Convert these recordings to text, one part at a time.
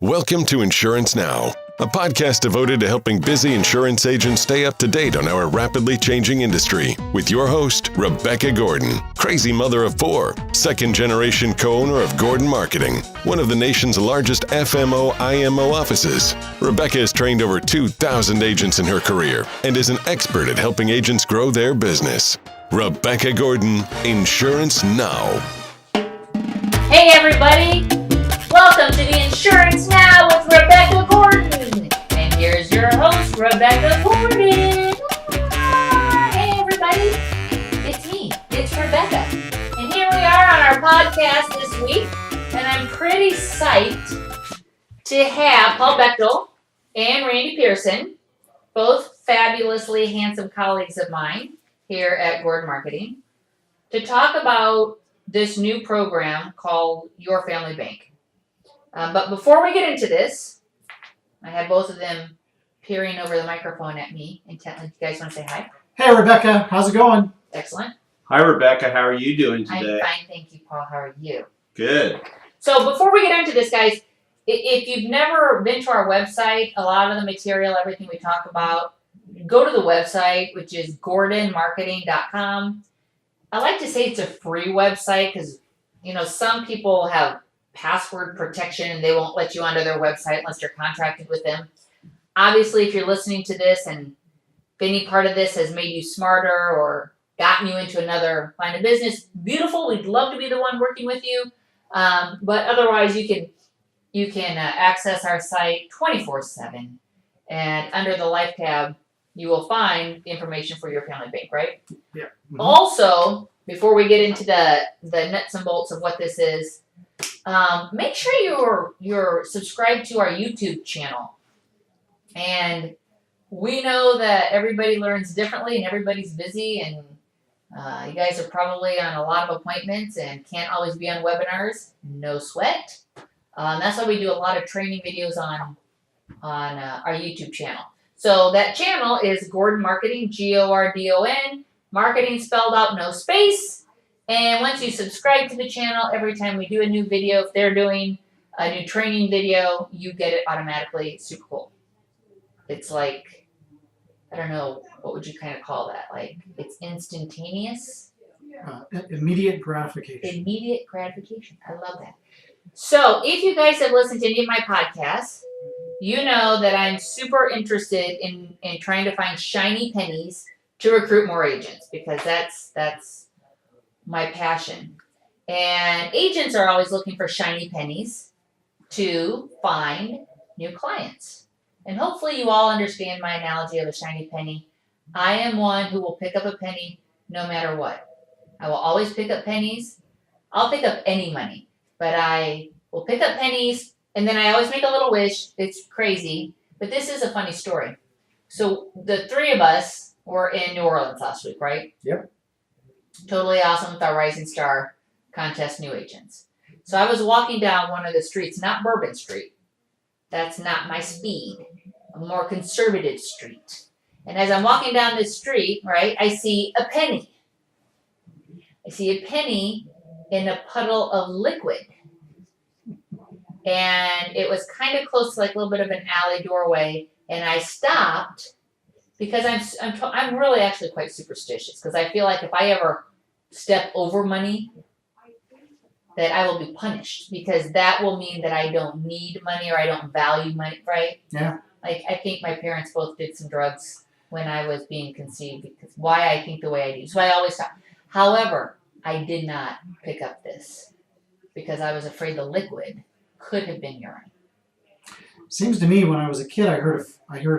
Welcome to Insurance Now, a podcast devoted to helping busy insurance agents stay up to date on our rapidly changing industry. With your host, Rebecca Gordon, crazy mother of four, second-generation co-owner of Gordon Marketing, one of the nation's largest FMO IMO offices. Rebecca has trained over 2,000 agents in her career and is an expert at helping agents grow their business. Rebecca Gordon, Insurance Now. Hey everybody! Welcome to the Insurance Now with Rebecca Gordon. And here's your host, Rebecca Gordon. Hey everybody, it's me, it's Rebecca. And here we are on our podcast this week. And I'm pretty psyched to have Paul Bechtel and Randy Pearson, both fabulously handsome colleagues of mine here at Gordon Marketing, to talk about this new program called Your Family Bank. But before we get into this, I have both of them peering over the microphone at me intently. You guys want to say hi? Hey, Rebecca. How's it going? Excellent. Hi, Rebecca. How are you doing today? I'm fine, thank you, Paul. How are you? Good. So before we get into this, guys, if you've never been to our website, a lot of the material, everything we talk about, go to the website, which is gordonmarketing.com. I like to say it's a free website because, some people have password protection and they won't let you onto their website unless you're contracted with them. Obviously, if you're listening to this and if any part of this has made you smarter or gotten you into another line of business, beautiful. We'd love to be the one working with you. But otherwise, you can access our site 24/7. And under the Life tab, you will find the information for Your Family Bank, right? Yeah. Mm-hmm. Also, before we get into the nuts and bolts of what this is, make sure you're subscribed to our YouTube channel. And we know that everybody learns differently and everybody's busy, and you guys are probably on a lot of appointments and can't always be on webinars. No sweat. That's why we do a lot of training videos on our YouTube channel. So that channel is Gordon Marketing, Gordon, marketing spelled out, no space. And once you subscribe to the channel, every time we do a new video, if they're doing a new training video, you get it automatically. Super cool. It's like, I don't know, what would you kind of call that? Like, it's instantaneous? Immediate gratification. Immediate gratification. I love that. So if you guys have listened to any of my podcasts, you know that I'm super interested in trying to find shiny pennies to recruit more agents, because that's my passion. And agents are always looking for shiny pennies to find new clients. And hopefully you all understand my analogy of a shiny penny. I am one who will pick up a penny no matter what. I will always pick up pennies. I'll pick up any money, but I will pick up pennies, and then I always make a little wish. It's crazy, but this is a funny story. So the three of us were in New Orleans last week, right? Yep. Totally awesome with our Rising Star Contest New Agents. So I was walking down one of the streets, not Bourbon Street. That's not my speed. A more conservative street. And as I'm walking down this street, right, I see a penny. I see a penny in a puddle of liquid. And it was kind of close to like a little bit of an alley doorway. And I stopped because I'm really actually quite superstitious, because I feel like if I ever step over money, that I will be punished, because that will mean that I don't need money or I don't value money, right? Yeah. Like, I think my parents both did some drugs when I was being conceived, because why I think the way I do. So I always stop. However, I did not pick up this because I was afraid the liquid could have been urine. Seems to me when I was a kid, I heard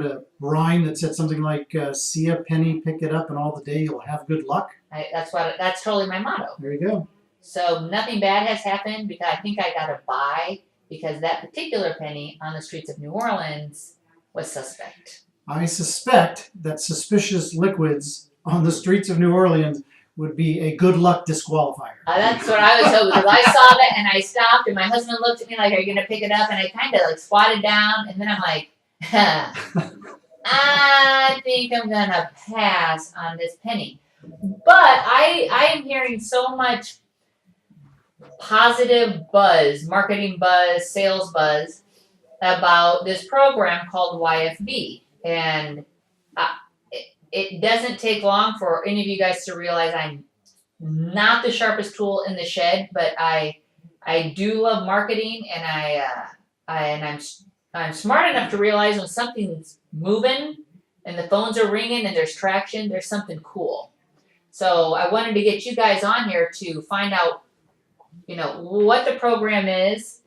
a rhyme that said something like, see a penny, pick it up, and all the day you'll have good luck. That's totally my motto. There you go. So nothing bad has happened, because I think I got a buy, because that particular penny on the streets of New Orleans was suspect. I suspect that suspicious liquids on the streets of New Orleans would be a good luck disqualifier. That's what I was hoping, because I saw that and I stopped, and my husband looked at me like, are you going to pick it up? And I kind of like squatted down, and then I'm like, I think I'm going to pass on this penny. But I am hearing so much positive buzz, marketing buzz, sales buzz, about this program called YFB. And it doesn't take long for any of you guys to realize I'm not the sharpest tool in the shed, but I do love marketing, and I'm smart enough to realize when something's moving and the phones are ringing and there's traction, there's something cool. So I wanted to get you guys on here to find out, what the program is,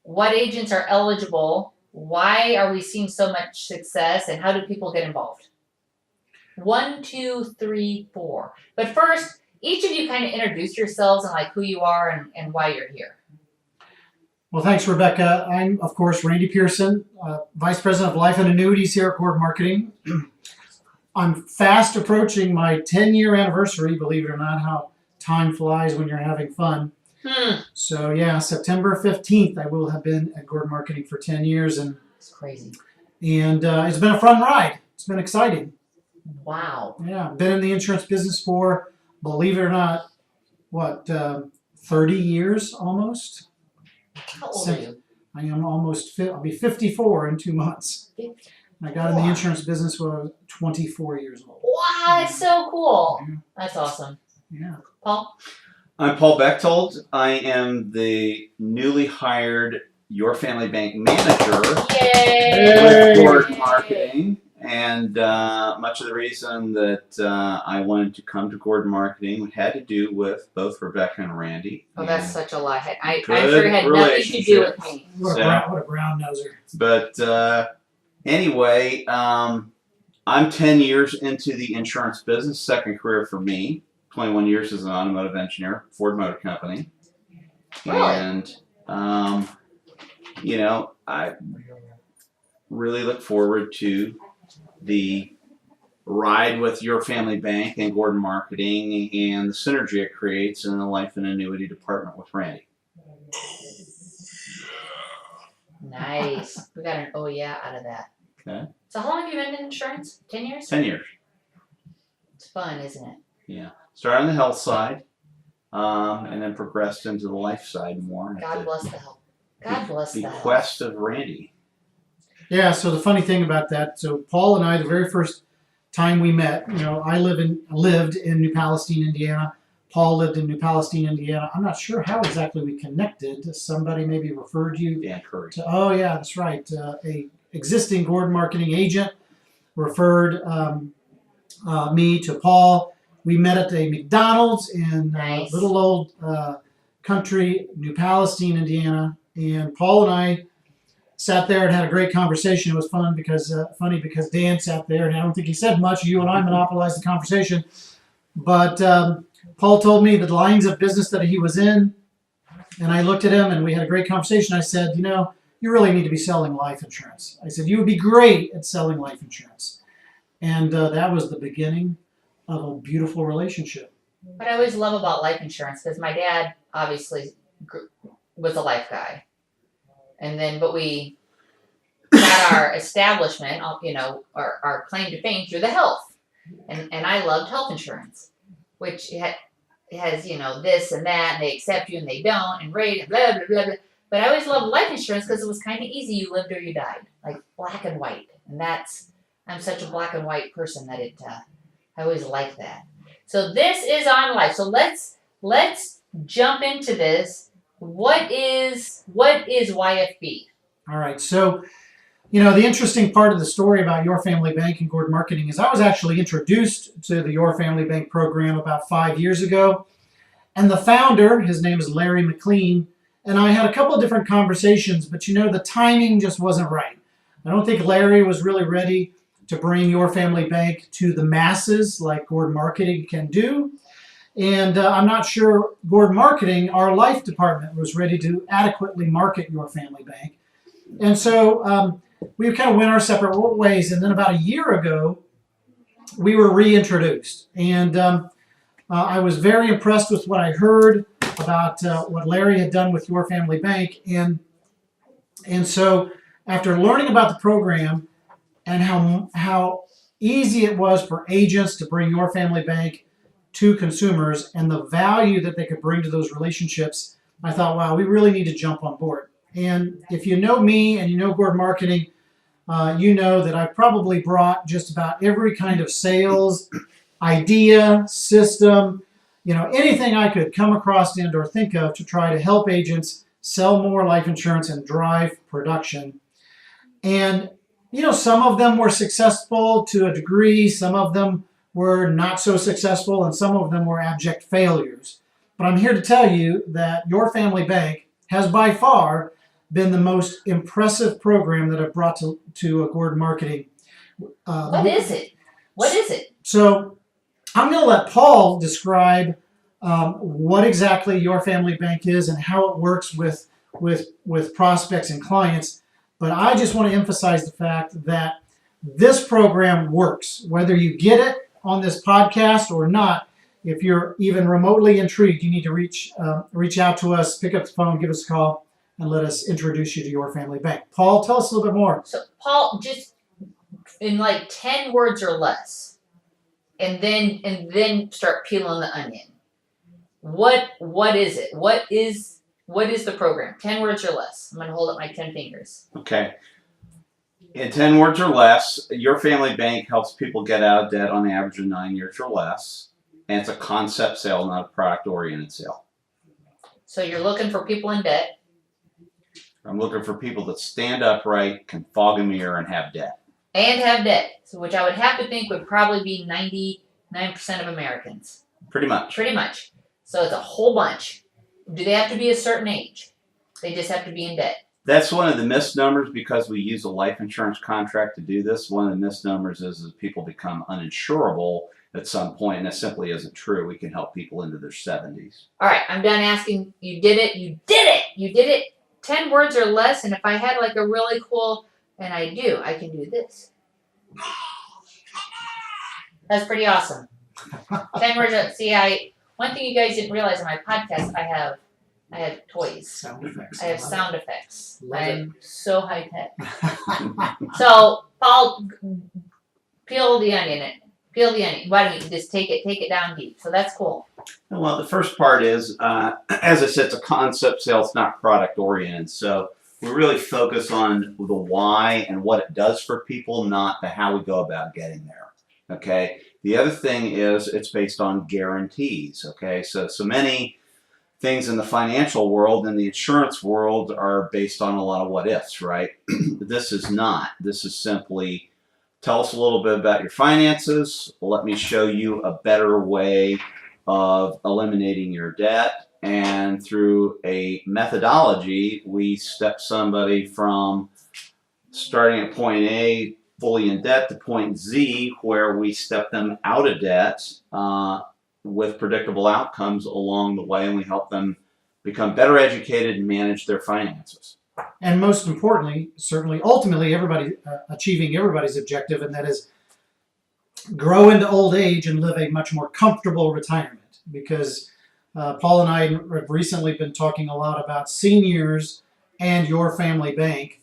what agents are eligible, why are we seeing so much success, and how do people get involved? 1, 2, 3, 4. But first, each of you kind of introduce yourselves and like who you are and why you're here. Well, thanks, Rebecca. I'm, of course, Randy Pearson, Vice President of Life and Annuities here at Gordon Marketing. I'm fast approaching my 10-year anniversary, believe it or not, how time flies when you're having fun. So, yeah, September 15th, I will have been at Gordon Marketing for 10 years. And it's crazy. And it's been a fun ride. It's been exciting. Wow. Yeah, been in the insurance business for, believe it or not, 30 years almost? How old are you? I am I'll be 54 in 2 months. 54. I got in the insurance business when I was 24 years old. Wow, that's so cool. Yeah. That's awesome. Yeah. Paul? I'm Paul Bechtold. I am the newly hired Your Family Bank manager Yay! with Gordon Marketing. And much of the reason that I wanted to come to Gordon Marketing had to do with both Rebecca and Randy. Oh, that's such a lie. I'm Good sure it had nothing to do with me. What a brown noser. But anyway, I'm 10 years into the insurance business, second career for me. 21 years as an automotive engineer, Ford Motor Company. Really? And, I really look forward to the ride with Your Family Bank and Gordon Marketing and the synergy it creates in the life and annuity department with Randy. Nice. We got an oh yeah out of that. Okay. So how long have you been in insurance? 10 years? 10 years. It's fun, isn't it? Yeah. Started on the health side, and then progressed into the life side more. God bless the health. God bless the health. Bequest of Randy. Yeah, so the funny thing about that, so Paul and I, the very first time we met, I lived in New Palestine, Indiana. Paul lived in New Palestine, Indiana. I'm not sure how exactly we connected. Somebody maybe referred you Dan Curry. to, oh yeah, that's right. A existing Gordon Marketing agent referred me to Paul. We met at a McDonald's in Nice. little old country, New Palestine, Indiana. And Paul and I sat there and had a great conversation. It was funny because Dan sat there, and I don't think he said much. You and I monopolized the conversation. But Paul told me the lines of business that he was in, and I looked at him, and we had a great conversation. I said, you really need to be selling life insurance. I said, you would be great at selling life insurance. And that was the beginning of a beautiful relationship. What I always love about life insurance, because my dad obviously was a life guy. And then, but we got our establishment, our claim to fame through the health. And I loved health insurance, which has, this and that, and they accept you and they don't, and rate, and blah, blah, blah, blah. But I always loved life insurance because it was kind of easy. You lived or you died, like black and white. And I'm such a black and white person that I always like that. So this is on life. So let's jump into this. What is YFB? All right. So, the interesting part of the story about Your Family Bank and Gordon Marketing is I was actually introduced to the Your Family Bank program about 5 years ago. And the founder, his name is Larry McLean, and I had a couple of different conversations, but the timing just wasn't right. I don't think Larry was really ready to bring Your Family Bank to the masses like Gordon Marketing can do. And I'm not sure Gordon Marketing, our life department, was ready to adequately market Your Family Bank. And so we kind of went our separate ways. And then about a year ago, we were reintroduced. And I was very impressed with what I heard about what Larry had done with Your Family Bank. And so after learning about the program and how easy it was for agents to bring Your Family Bank to consumers and the value that they could bring to those relationships, I thought, wow, we really need to jump on board. And if you know me and you know Gordon Marketing, you know that I've probably brought just about every kind of sales idea, system, anything I could come across and or think of to try to help agents sell more life insurance and drive production. And, some of them were successful to a degree, some of them were not so successful, and some of them were abject failures. But I'm here to tell you that Your Family Bank has by far been the most impressive program that I've brought to a Gordon Marketing. What is it? What is it? So I'm going to let Paul describe what exactly Your Family Bank is and how it works with prospects and clients. But I just want to emphasize the fact that this program works. Whether you get it on this podcast or not, if you're even remotely intrigued, you need to reach out to us, pick up the phone, give us a call, and let us introduce you to Your Family Bank. Paul, tell us a little bit more. So, Paul, just in like 10 words or less, and then start peeling the onion. What is it? What is the program? 10 words or less. I'm going to hold up my 10 fingers. Okay. In 10 words or less, Your Family Bank helps people get out of debt on average of 9 years or less. And it's a concept sale, not a product-oriented sale. So you're looking for people in debt. I'm looking for people that stand upright, can fog a mirror, and have debt. And have debt. So which I would have to think would probably be 99% of Americans. Pretty much. Pretty much. So it's a whole bunch. Do they have to be a certain age? They just have to be in debt. That's one of the misnomers because we use a life insurance contract to do this. One of the misnomers is people become uninsurable at some point, and that simply isn't true. We can help people into their 70s. All right, I'm done asking. You did it. You did it. You did it. 10 words or less, and if I had like a really cool, and I can do this. That's pretty awesome. 10 words. See, one thing you guys didn't realize on my podcast, I have toys. Sound effects. I have sound effects. Love I'm so high tech. So, Paul, peel the onion. Peel the onion. Why don't you just take it down deep? So that's cool. Well, the first part is, as I said, it's a concept sale. It's not product oriented. So we really focus on the why and what it does for people, not the how we go about getting there. Okay. The other thing is it's based on guarantees. Okay. So many things in the financial world and the insurance world are based on a lot of what ifs, right? This is not. This is simply tell us a little bit about your finances. Let me show you a better way of eliminating your debt. And through a methodology, we step somebody from starting at point A, fully in debt, to point Z, where we step them out of debt with predictable outcomes along the way, and we help them become better educated and manage their finances. And most importantly, certainly, ultimately, achieving everybody's objective, and that is grow into old age and live a much more comfortable retirement. Because Paul and I have recently been talking a lot about seniors and Your Family Bank,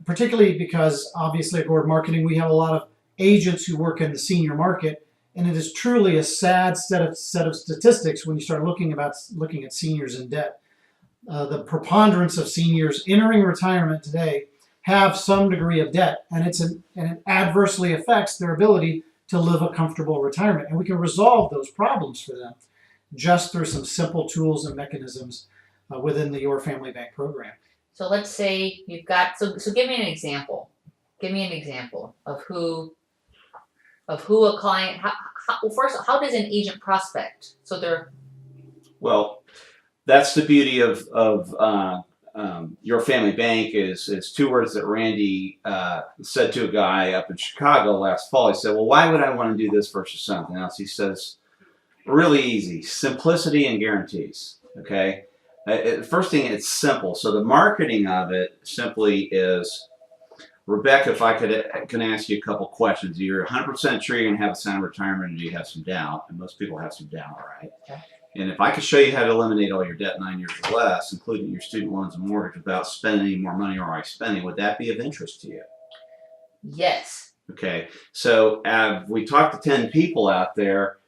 particularly because obviously at Gordon Marketing we have a lot of agents who work in the senior market, and it is truly a sad set of statistics when you start looking at seniors in debt. The preponderance of seniors entering retirement today have some degree of debt, and it adversely affects their ability to live a comfortable retirement. And we can resolve those problems for them just through some simple tools and mechanisms within the Your Family Bank program. So let's say you've got, so give me an example. Give me an example of who a client, first, how does an agent prospect? Well, that's the beauty of Your Family Bank is two words that Randy said to a guy up in Chicago last fall. He said, well, why would I want to do this versus something else? He says, really easy, simplicity and guarantees. Okay. First thing, it's simple. So the marketing of it simply is, Rebecca, if I can ask you a couple questions. You're 100% sure you're going to have a sound retirement, or do you have some doubt? And most people have some doubt, right? Okay. And if I could show you how to eliminate all your debt 9 years or less, including your student loans and mortgage, without spending any more money or already spending, would that be of interest to you? Yes. Okay. So we talked to 10 people out there.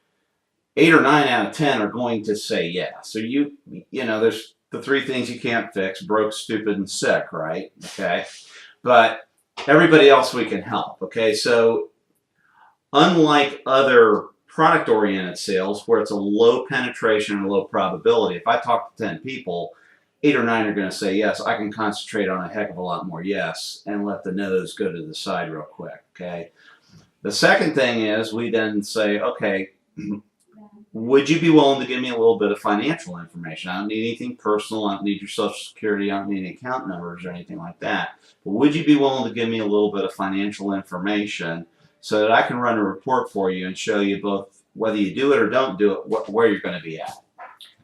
8 or 9 out of 10 are going to say yes. So you know, there's the three things you can't fix: broke, stupid, and sick, right? Okay. But everybody else we can help. Okay. So unlike other product-oriented sales where it's a low penetration and low probability, if I talk to 10 people, 8 or 9 are going to say yes. I can concentrate on a heck of a lot more yes and let the no's go to the side real quick. Okay. The second thing is we then say, okay, would you be willing to give me a little bit of financial information? I don't need anything personal. I don't need your social security. I don't need any account numbers or anything like that. But would you be willing to give me a little bit of financial information so that I can run a report for you and show you both whether you do it or don't do it, where you're going to be at?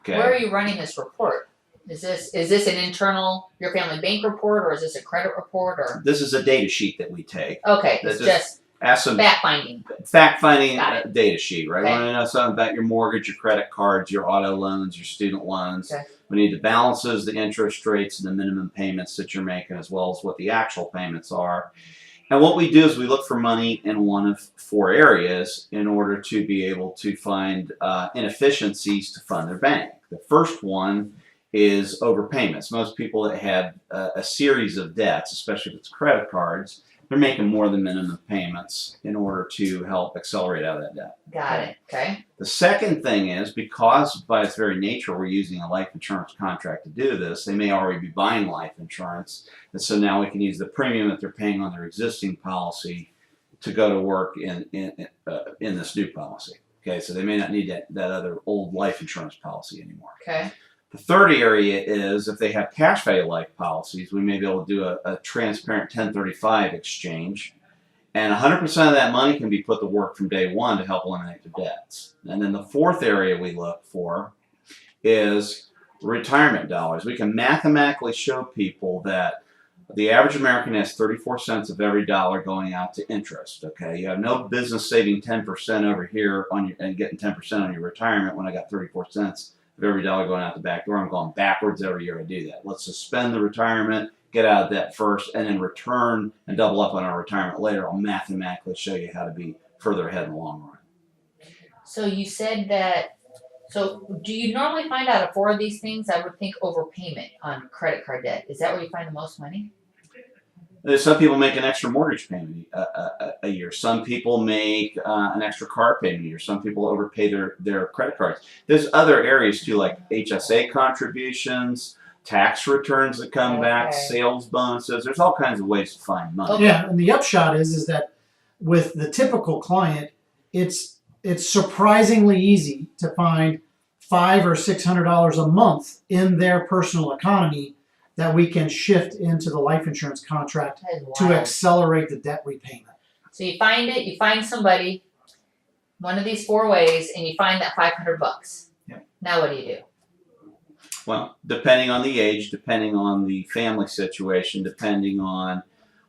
Okay. Where are you running this report? Is this an internal Your Family Bank report, or is this a credit report, or? This is a data sheet that we take. Okay, it's just Ask some fact finding. fact-finding Got it. data sheet, right? Okay. We want to know something about your mortgage, your credit cards, your auto loans, your student loans. Okay. We need the balances, the interest rates, and the minimum payments that you're making, as well as what the actual payments are. And what we do is we look for money in one of 4 areas in order to be able to find inefficiencies to fund their bank. The first one is overpayments. Most people that have a series of debts, especially if it's credit cards, they're making more than minimum payments in order to help accelerate out of that debt. Got it. Okay. The second thing is, because by its very nature we're using a life insurance contract to do this, they may already be buying life insurance, and so now we can use the premium that they're paying on their existing policy to go to work in this new policy. Okay, so they may not need that other old life insurance policy anymore. Okay. The third area is if they have cash value life policies, we may be able to do a transparent 1035 exchange. And 100% of that money can be put to work from day one to help eliminate their debts. And then the fourth area we look for is retirement dollars. We can mathematically show people that the average American has 34 cents of every dollar going out to interest. Okay, you have no business saving 10% over here and getting 10% on your retirement when I got 34 cents of every dollar going out the back door. I'm going backwards every year I do that. Let's suspend the retirement, get out of debt first, and then return and double up on our retirement later. I'll mathematically show you how to be further ahead in the long run. So you said that. So do you normally find out of 4 of these things? I would think overpayment on credit card debt. Is that where you find the most money? Some people make an extra mortgage payment a year. Some people make an extra car payment a year. Some people overpay their credit cards. There's other areas too, like HSA contributions, tax returns that come back, sales bonuses. There's all kinds of ways to find money. Okay. Yeah, and the upshot is that with the typical client, it's surprisingly easy to find $500 or $600 a month in their personal economy that we can shift into the life insurance contract That is to wild. accelerate the debt repayment. So you find it. You find somebody, one of these 4 ways, and you find that $500. Yeah. Now what do you do? Well, depending on the age, depending on the family situation, depending on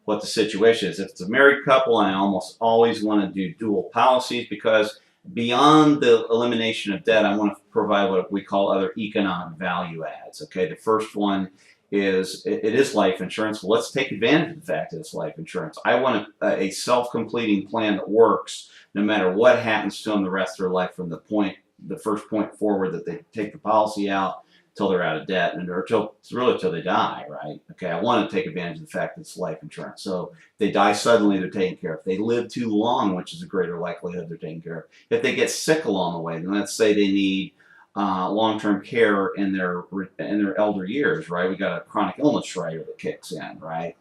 what the situation is. If it's a married couple, I almost always want to do dual policies because beyond the elimination of debt, I want to provide what we call other economic value adds. Okay, the first one is it is life insurance. Well, let's take advantage of the fact that it's life insurance. I want a self-completing plan that works no matter what happens to them the rest of their life from the first point forward that they take the policy out till they're out of debt or till they die, right? Okay, I want to take advantage of the fact that it's life insurance. So if they die suddenly, they're taken care of. If they live too long, which is a greater likelihood they're taken care of. If they get sick along the way, then let's say they need long-term care in their elder years, right? We got a chronic illness rider that kicks in, right?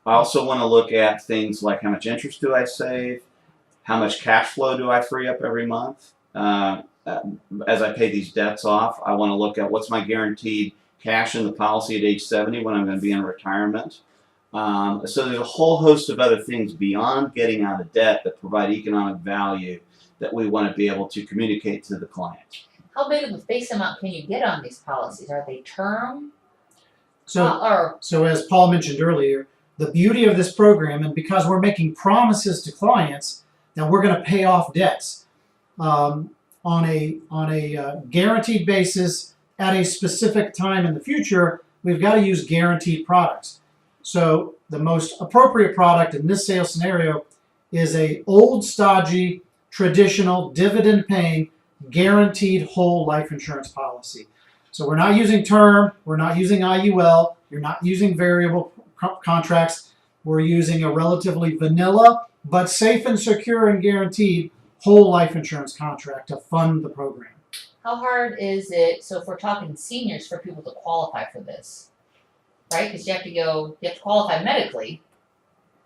I also want to look at things like how much interest do I save, how much cash flow do I free up every month as I pay these debts off. I want to look at what's my guaranteed cash in the policy at age 70 when I'm going to be in retirement. So there's a whole host of other things beyond getting out of debt that provide economic value that we want to be able to communicate to the client. How big of a face amount can you get on these policies? Are they term? So as Paul mentioned earlier, the beauty of this program, and because we're making promises to clients that we're going to pay off debts on a guaranteed basis at a specific time in the future, we've got to use guaranteed products. So the most appropriate product in this sales scenario is a old, stodgy, traditional, dividend-paying, guaranteed whole life insurance policy. So we're not using term, we're not using IUL, you're not using variable contracts. We're using a relatively vanilla, but safe and secure and guaranteed whole life insurance contract to fund the program. How hard is it, so if we're talking seniors, for people to qualify for this? Right? Because you have to qualify medically,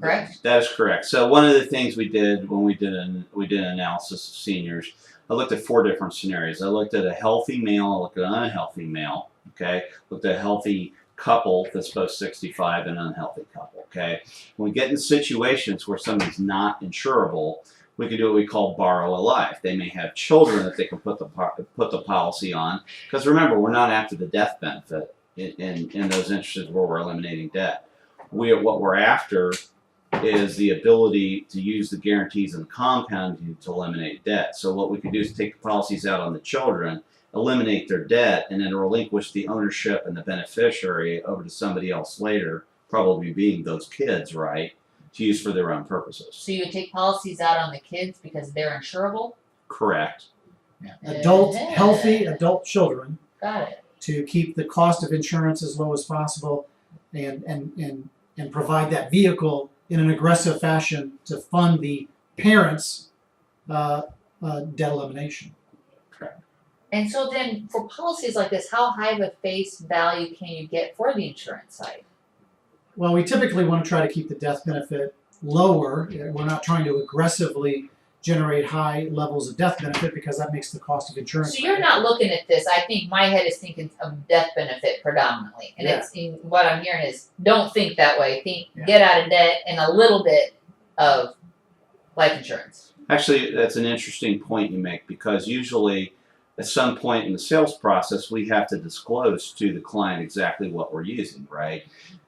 correct? That is correct. So one of the things we did when we did an analysis of seniors, I looked at 4 different scenarios. I looked at a healthy male, I looked at an unhealthy male, okay? Looked at a healthy couple that's post 65 and unhealthy couple, okay? When we get in situations where somebody's not insurable, we can do what we call borrow a life. They may have children that they can put the policy on, because remember, we're not after the death benefit in those instances where we're eliminating debt. What we're after is the ability to use the guarantees and compounding to eliminate debt. So what we can do is take the policies out on the children, eliminate their debt, and then relinquish the ownership and the beneficiary over to somebody else later, probably being those kids, right, to use for their own purposes. So you would take policies out on the kids because they're insurable? Correct. Healthy adult children, Got it. to keep the cost of insurance as low as possible and provide that vehicle in an aggressive fashion to fund the parents' debt elimination. And so then, for policies like this, how high of a face value can you get for the insurance side? Well, we typically want to try to keep the death benefit lower. We're not trying to aggressively generate high levels of death benefit because that makes the cost of insurance. So you're not looking at this, I think my head is thinking of death benefit predominantly. And what I'm hearing is, don't think that way. Think, get out of debt and a little bit of life insurance. Actually, that's an interesting point you make, because usually at some point in the sales process, we have to disclose to the client exactly what we're using, right?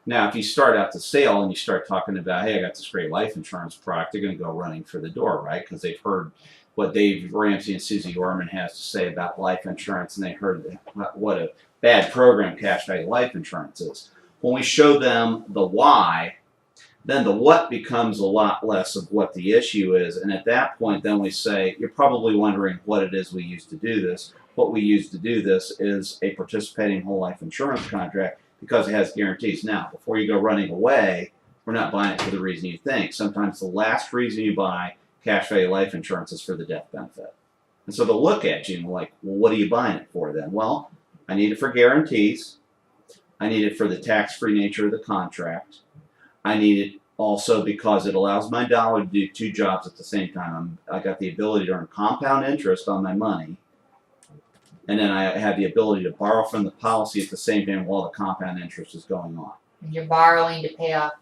Now, if you start out the sale and you start talking about, hey, I got this great life insurance product, they're going to go running for the door, right? Because they've heard what Dave Ramsey and Susie Orman has to say about life insurance, and they heard what a bad program cash value life insurance is. When we show them the why, then the what becomes a lot less of what the issue is. And at that point, then we say, you're probably wondering what it is we use to do this. What we use to do this is a participating whole life insurance contract, because it has guarantees. Now, before you go running away, we're not buying it for the reason you think. Sometimes the last reason you buy cash value life insurance is for the death benefit. And so they'll look at you and like, well, what are you buying it for then? Well, I need it for guarantees. I need it for the tax-free nature of the contract. I need it also because it allows my dollar to do 2 jobs at the same time. I got the ability to earn compound interest on my money, and then I have the ability to borrow from the policy at the same time while the compound interest is going on. And you're borrowing to pay off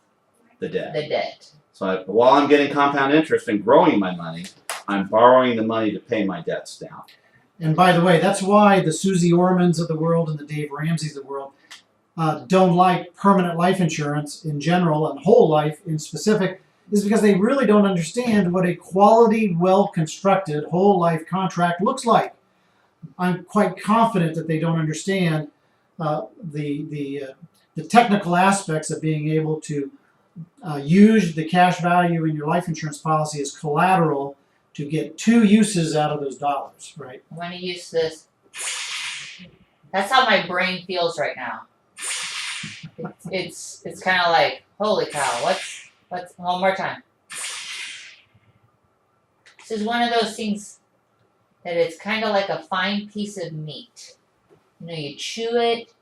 the debt. The debt. So while I'm getting compound interest and growing my money, I'm borrowing the money to pay my debts down. And by the way, that's why the Susie Ormans of the world and the Dave Ramseys of the world don't like permanent life insurance in general and whole life in specific, is because they really don't understand what a quality, well-constructed whole life contract looks like. I'm quite confident that they don't understand the technical aspects of being able to use the cash value in your life insurance policy as collateral to get 2 uses out of those dollars, right? I'm going to use this. That's how my brain feels right now. It's kind of like, holy cow, what's, one more time. This is one of those things that it's kind of like a fine piece of meat. You know, you chew it,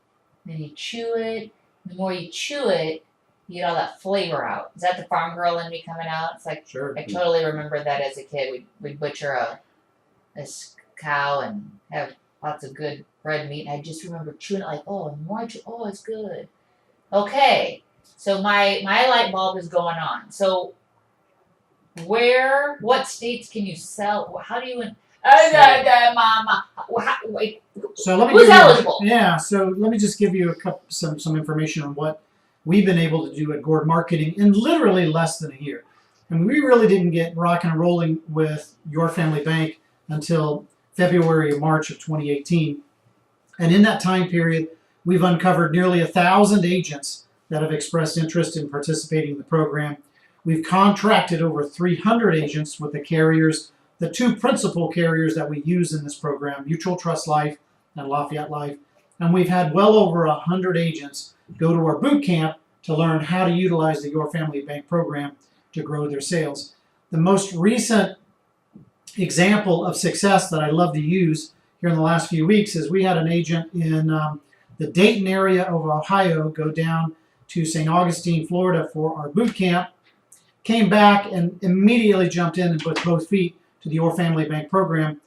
then you chew it. The more you chew it, you get all that flavor out. Is that the farm girl in me coming out? It's like, Sure. I totally remember that as a kid. We'd butcher a cow and have lots of good red meat. And I just remember chewing it like, oh, the more I chew, oh, it's good. Okay, so my light bulb is going on. So what states can you sell? How do you... wait, So let me who's give you, eligible? Yeah, so let me just give you some information on what we've been able to do at Gord Marketing in literally less than a year. And we really didn't get rocking and rolling with Your Family Bank until February or March of 2018. And in that time period, we've uncovered nearly 1,000 agents that have expressed interest in participating in the program. We've contracted over 300 agents with the carriers, the 2 principal carriers that we use in this program, Mutual Trust Life and Lafayette Life. And we've had well over 100 agents go to our boot camp to learn how to utilize the Your Family Bank program to grow their sales. The most recent example of success that I love to use here in the last few weeks is we had an agent in the Dayton area of Ohio go down to St. Augustine, Florida for our boot camp, came back and immediately jumped in and put both feet to the Your Family Bank program.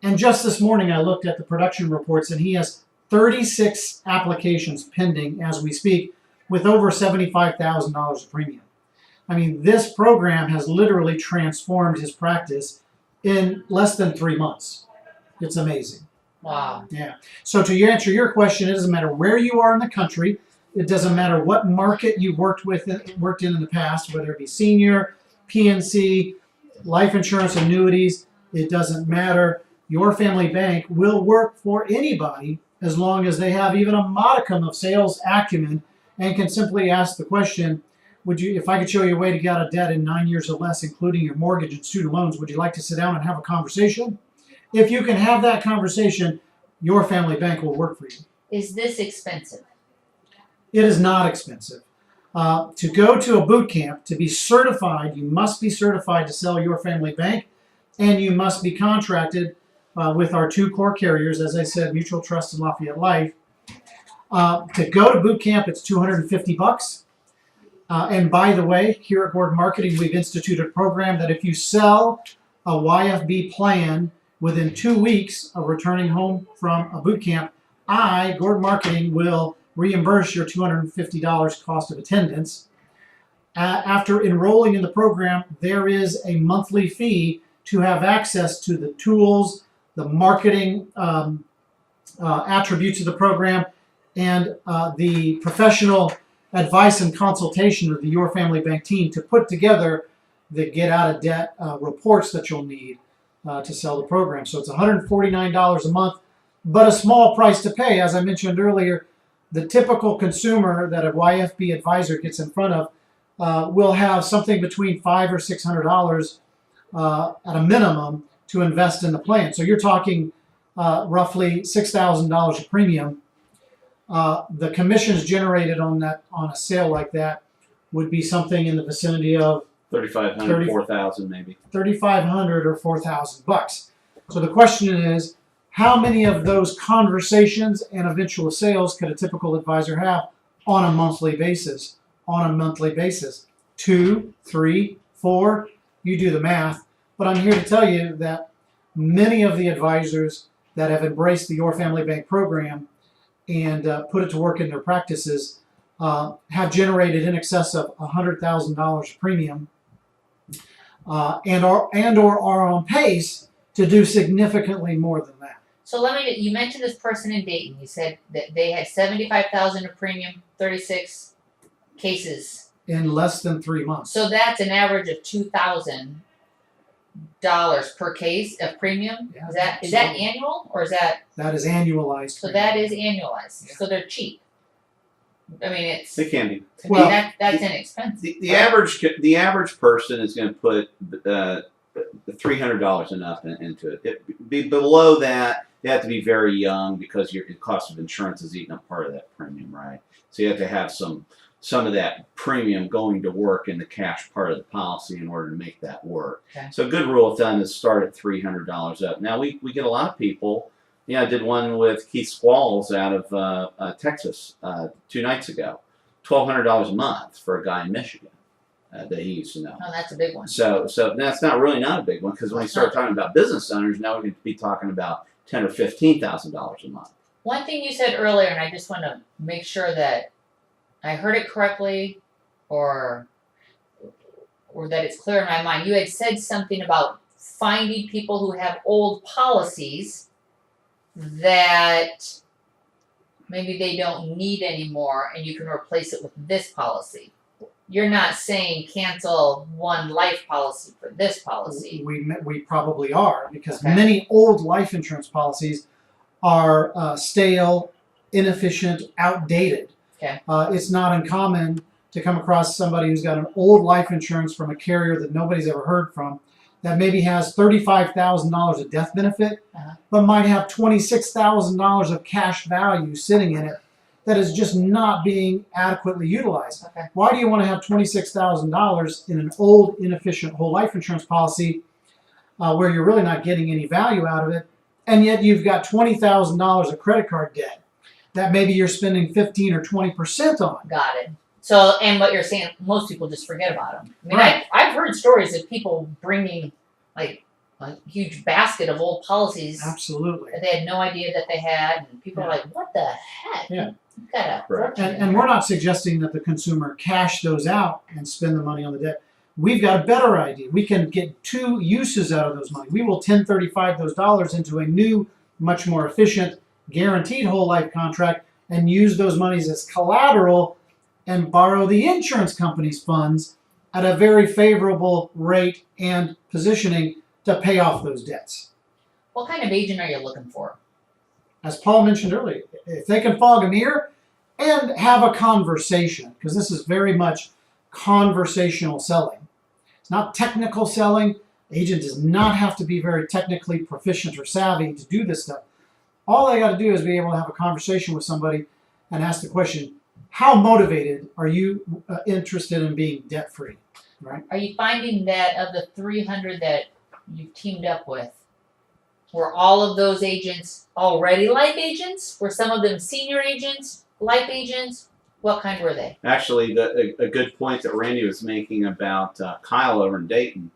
And just this morning I looked at the production reports and he has 36 applications pending as we speak with over $75,000 of premium. I mean, this program has literally transformed his practice in less than 3 months. It's amazing. Wow. Yeah. So to answer your question, it doesn't matter where you are in the country. It doesn't matter what market you worked in the past, whether it be senior, PNC, life insurance, annuities. It doesn't matter. Your Family Bank will work for anybody as long as they have even a modicum of sales acumen and can simply ask the question, would you, if I could show you a way to get out of debt in 9 years or less, including your mortgage and student loans, would you like to sit down and have a conversation? If you can have that conversation, Your Family Bank will work for you. Is this expensive? It is not expensive. To go to a boot camp, to be certified, you must be certified to sell Your Family Bank, and you must be contracted with our 2 core carriers, as I said, Mutual Trust and Lafayette Life. To go to boot camp, it's $250. And by the way, here at Gordon Marketing, we've instituted a program that if you sell a YFB plan within 2 weeks of returning home from a boot camp, I, Gordon Marketing, will reimburse your $250 cost of attendance. After enrolling in the program, there is a monthly fee to have access to the tools, the marketing attributes of the program, and the professional advice and consultation of the Your Family Bank team to put together the get out of debt reports that you'll need to sell the program. So it's $149 a month, but a small price to pay. As I mentioned earlier, the typical consumer that a YFB advisor gets in front of will have something between $500 or $600 at a minimum to invest in the plan. So you're talking roughly $6,000 of premium. The commissions generated on a sale like that would be something in the vicinity of $3,500, $4,000 maybe. $3,500 or $4,000. So the question is, how many of those conversations and eventual sales could a typical advisor have on a monthly basis? On a monthly basis, 2, 3, 4. You do the math. But I'm here to tell you that many of the advisors that have embraced the Your Family Bank program and put it to work in their practices have generated in excess of $100,000 premium and are on pace to do significantly more than that. So you mentioned this person in Dayton. You said that they had $75,000 of premium, 36 cases. In less than 3 months. So that's an average of $2,000 per case of premium. Yeah, Is that annual or is that? That is annualized. So that is annualized. Yeah. So they're cheap. I mean, They can be. Well, that's inexpensive. The average person is going to put $300 and up into it. Below that, they have to be very young because your cost of insurance is eating up part of that premium, right? So you have to have some of that premium going to work in the cash part of the policy in order to make that work. Okay. So a good rule of thumb is start at $300 up. Now we get a lot of people. I did one with Keith Squalls out of Texas 2 nights ago. $1,200 a month for a guy in Michigan that he used to know. Oh, that's a big one. So that's not a big one because when you start talking about business owners, now we're going to be talking about $10,000 or $15,000 a month. One thing you said earlier, and I just want to make sure that I heard it correctly, or that it's clear in my mind. You had said something about finding people who have old policies that maybe they don't need anymore, and you can replace it with this policy. You're not saying cancel one life policy for this policy. We probably are, because Okay. many old life insurance policies are stale, inefficient, outdated. Okay. It's not uncommon to come across somebody who's got an old life insurance from a carrier that nobody's ever heard from that maybe has $35,000 of death benefit, Uh-huh. but might have $26,000 of cash value sitting in it that is just not being adequately utilized. Okay. Why do you want to have $26,000 in an old, inefficient whole life insurance policy where you're really not getting any value out of it, and yet you've got $20,000 of credit card debt that maybe you're spending 15 or 20% on? Got it. So, and what you're saying, most people just forget about them. I mean, Right. I've heard stories of people bringing like a huge basket of old policies Absolutely. that they had no idea that they had, and people are like, "What the heck? Yeah. You got a Correct. fortune in And there." we're not suggesting that the consumer cash those out and spend the money on the debt. We've got a better idea. We can get two uses out of those money. We will 1035 those dollars into a new, much more efficient, guaranteed whole life contract and use those monies as collateral and borrow the insurance company's funds at a very favorable rate and positioning to pay off those debts. What kind of agent are you looking for? As Paul mentioned earlier, if they can fog a mirror and have a conversation, because this is very much conversational selling. It's not technical selling. The agent does not have to be very technically proficient or savvy to do this stuff. All they got to do is be able to have a conversation with somebody and ask the question, how motivated are you interested in being debt-free, right? Are you finding that of the 300 that you've teamed up with, were all of those agents already life agents? Were some of them senior agents, life agents? What kind were they? Actually, a good point that Randy was making about Kyle over in Dayton.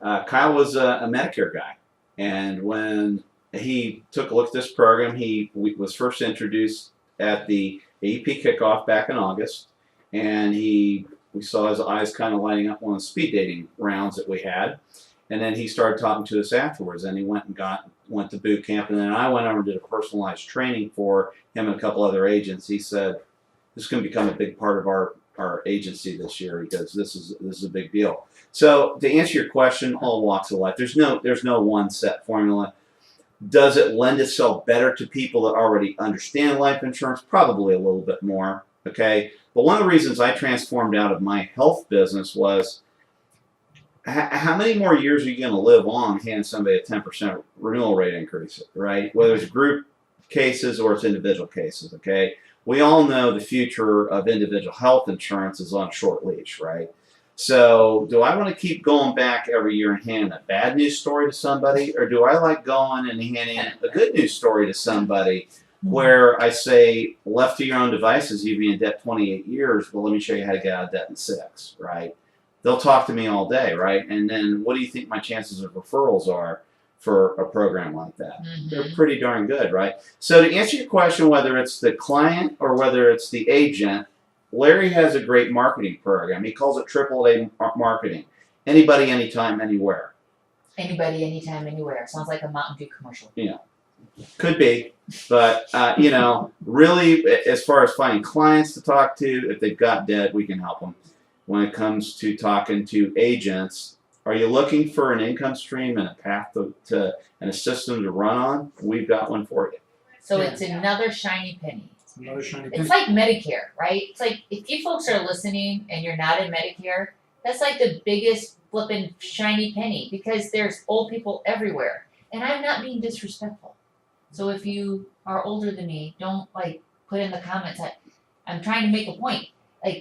Kyle was a Medicare guy, and when he took a look at this program, he was first introduced at the AEP kickoff back in August, and we saw his eyes kind of lighting up on the speed dating rounds that we had, and then he started talking to us afterwards, and he went to boot camp, and then I went over and did a personalized training for him and a couple other agents. He said, "This is going to become a big part of our agency this year because this is a big deal." So to answer your question, all walks of life. There's no one set formula. Does it lend itself better to people that already understand life insurance? Probably a little bit more, okay? But one of the reasons I transformed out of my health business was how many more years are you going to live on handing somebody a 10% renewal rate increase, right? Whether it's group cases or it's individual cases, okay? We all know the future of individual health insurance is on a short leash, right? So do I want to keep going back every year and handing a bad news story to somebody, or do I like going and handing a good news story to somebody where I say, left to your own devices, you'd be in debt 28 years, well, let me show you how to get out of debt in 6, right? They'll talk to me all day, right? And then what do you think my chances of referrals are for a program like that? Mhm. They're pretty darn good, right? So to answer your question, whether it's the client or whether it's the agent, Larry has a great marketing program. He calls it AAA marketing. Anybody, anytime, anywhere. Anybody, anytime, anywhere. Sounds like a Mountain Dew commercial. Could be, but really, as far as finding clients to talk to, if they've got debt, we can help them. When it comes to talking to agents, are you looking for an income stream and a path to and a system to run on? We've got one for you. So Yeah. it's another shiny penny. Another shiny It's penny. like Medicare, right? It's like if you folks are listening and you're not in Medicare, that's like the biggest flippin' shiny penny because there's old people everywhere. And I'm not being disrespectful. So if you are older than me, don't put in the comments that I'm trying to make a point.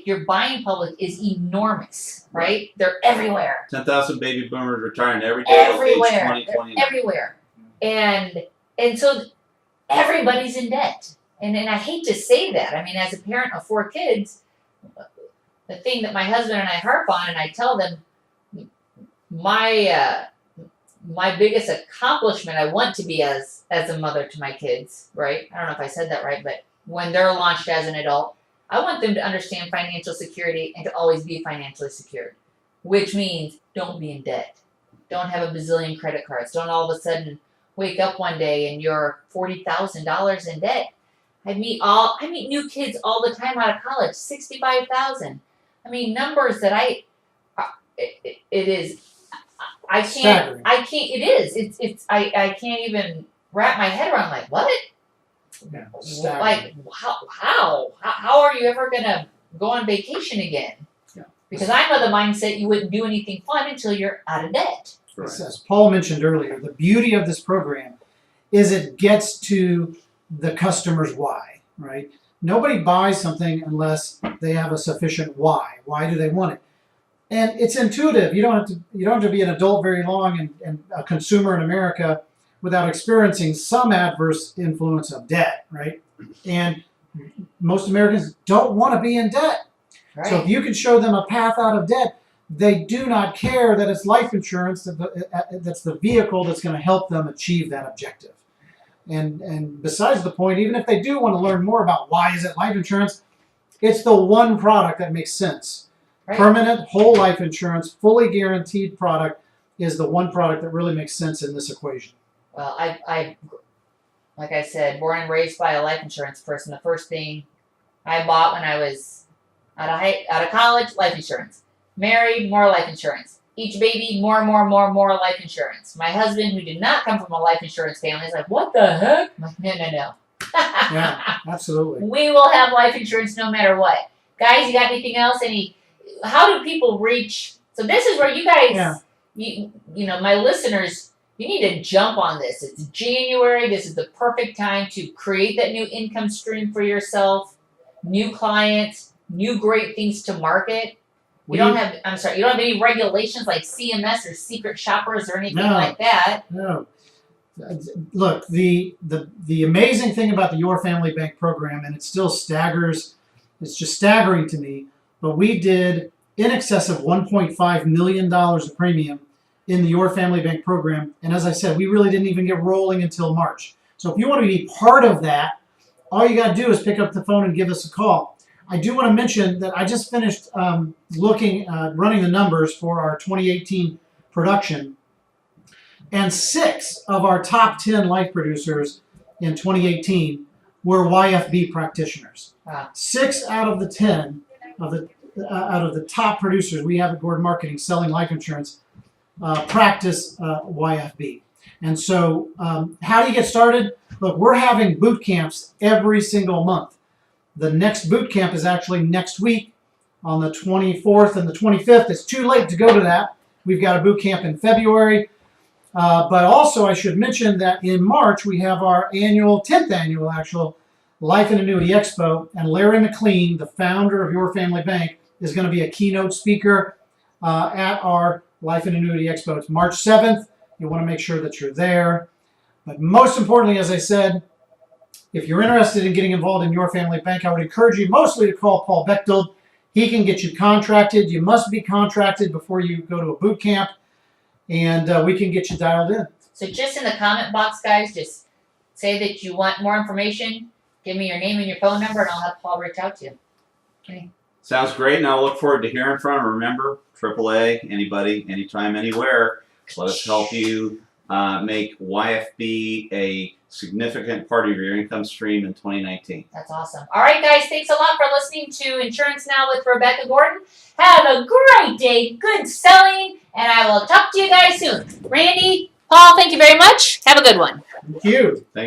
Your buying public is enormous, right? They're everywhere. 10,000 baby boomers retiring every day at age Everywhere. 20, They're 29. everywhere. And so everybody's in debt. And I hate to say that. I mean, as a parent of 4 kids, the thing that my husband and I harp on, and I tell them, my biggest accomplishment, I want to be as a mother to my kids, right? I don't know if I said that right, but when they're launched as an adult, I want them to understand financial security and to always be financially secured, which means don't be in debt. Don't have a bazillion credit cards. Don't all of a sudden wake up one day and you're $40,000 in debt. I meet new kids all the time out of college, 65,000. I mean, numbers that I Staggering. I can't even wrap my head around what? Yeah, How are you ever gonna go on vacation again? Yeah. Because I'm of the mindset you wouldn't do anything fun until you're out of debt. Right. As Paul mentioned earlier, the beauty of this program is it gets to the customer's why, right? Nobody buys something unless they have a sufficient why. Why do they want it? And it's intuitive. You don't have to be an adult very long and a consumer in America without experiencing some adverse influence of debt, right? And most Americans don't want to be in debt. Right. So if you can show them a path out of debt, they do not care that it's life insurance that's the vehicle that's going to help them achieve that objective. And besides the point, even if they do want to learn more about why is it life insurance, it's the one product that makes sense. Right. Permanent whole life insurance, fully guaranteed product is the one product that really makes sense in this equation. Well, I like I said, born and raised by a life insurance person. The first thing I bought when I was out of college, life insurance. Married, more life insurance. Each baby, more life insurance. My husband, who did not come from a life insurance family, is like, what the heck? I'm like, no. Yeah, absolutely. We will have life insurance no matter what. Guys, you got anything else? How do people reach? So this is where you guys, you know, my listeners, you need to jump on this. It's January. This is the perfect time to create that new income stream for yourself, new clients, new great things to market. You don't have any regulations like CMS or secret shoppers or anything like that. No. Look, the amazing thing about the Your Family Bank program, and it still staggers, it's just staggering to me, but we did in excess of $1.5 million of premium in the Your Family Bank program. And as I said, we really didn't even get rolling until March. So if you want to be part of that, all you got to do is pick up the phone and give us a call. I do want to mention that I just finished running the numbers for our 2018 production. And 6 of our top 10 life producers in 2018 were YFB practitioners. Wow. 6 out of the 10 out of the top producers we have at Gordon Marketing selling life insurance practice YFB. And so how do you get started? Look, we're having boot camps every single month. The next boot camp is actually next week on the 24th and the 25th. It's too late to go to that. We've got a boot camp in February. But also I should mention that in March we have our 10th annual Life and Annuity Expo. And Larry McLean, the founder of Your Family Bank, is going to be a keynote speaker at our Life and Annuity Expo. It's March 7th. You want to make sure that you're there. But most importantly, as I said, if you're interested in getting involved in Your Family Bank, I would encourage you mostly to call Paul Bechtold. He can get you contracted. You must be contracted before you go to a boot camp, and we can get you dialed in. So just in the comment box, guys, just say that you want more information. Give me your name and your phone number, and I'll have Paul reach out to you. Okay. Sounds great, and I'll look forward to hearing from him. Remember, AAA, anybody, anytime, anywhere. Let us help you make YFB a significant part of your income stream in 2019. That's awesome. All right, guys, thanks a lot for listening to Insurance Now with Rebecca Gordon. Have a great day, good selling, and I will talk to you guys soon. Randy, Paul, thank you very much. Have a good one. Thank you. Thank